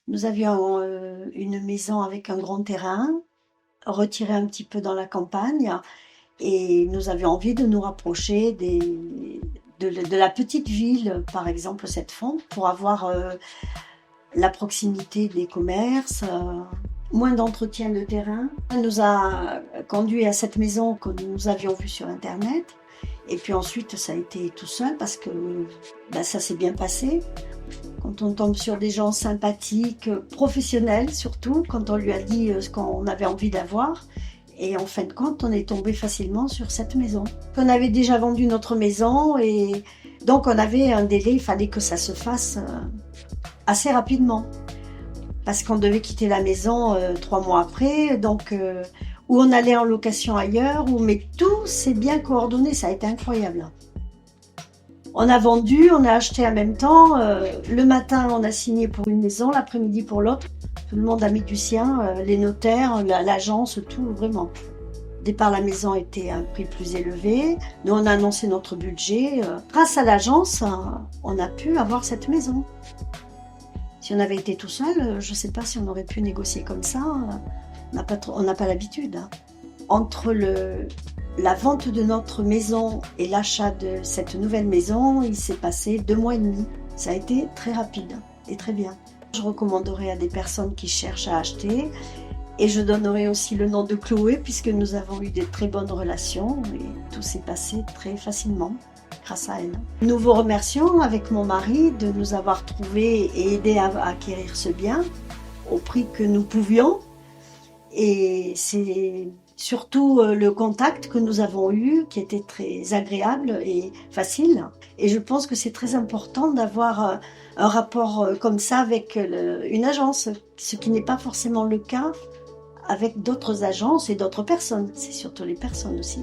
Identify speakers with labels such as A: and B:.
A: Nous avions une maison avec un grand terrain, retiré un petit peu dans la campagne, et nous avions envie de nous rapprocher de la petite ville, par exemple cette fond, pour avoir la proximité des commerces, moins d'entretien de terrain. Ça nous a conduit à cette maison que nous avions vue sur Internet. Et puis ensuite, ça a été tout seul parce que ça s'est bien passé. Quand on tombe sur des gens sympathiques, professionnels surtout, quand on lui a dit ce qu'on avait envie d'avoir. Et en fin de compte, on est tombé facilement sur cette maison. On avait déjà vendu notre maison et donc on avait un délai, il fallait que ça se fasse assez rapidement. Parce qu'on devait quitter la maison 3 mois après, donc où on allait en location ailleurs, mais tout s'est bien coordonné, ça a été incroyable. On a vendu, on a acheté en même temps. Le matin, on a signé pour une maison, l'après-midi pour l'autre. Tout le monde a mis du sien, les notaires, l'agence, tout, vraiment. Au départ, la maison était à un prix plus élevé. Nous, on a annoncé notre budget. Grâce à l'agence, on a pu avoir cette maison. Si on avait été tout seul, je ne sais pas si on aurait pu négocier comme ça. On n'a pas l'habitude. Entre la vente de notre maison et l'achat de cette nouvelle maison, il s'est passé 2 mois et demi. Ça a été très rapide et très bien. Je recommanderais à des personnes qui cherchent à acheter et je donnerai aussi le nom de Chloé puisque nous avons eu des très bonnes relations et tout s'est passé très facilement grâce à elle. Nous vous remercions avec mon mari de nous avoir trouvés et aidés à acquérir ce bien au prix que nous pouvions. Et c'est surtout le contact que nous avons eu qui était très agréable et facile. Et je pense que c'est très important d'avoir un rapport comme ça avec une agence, ce qui n'est pas forcément le cas avec d'autres agences et d'autres personnes. C'est surtout les personnes aussi.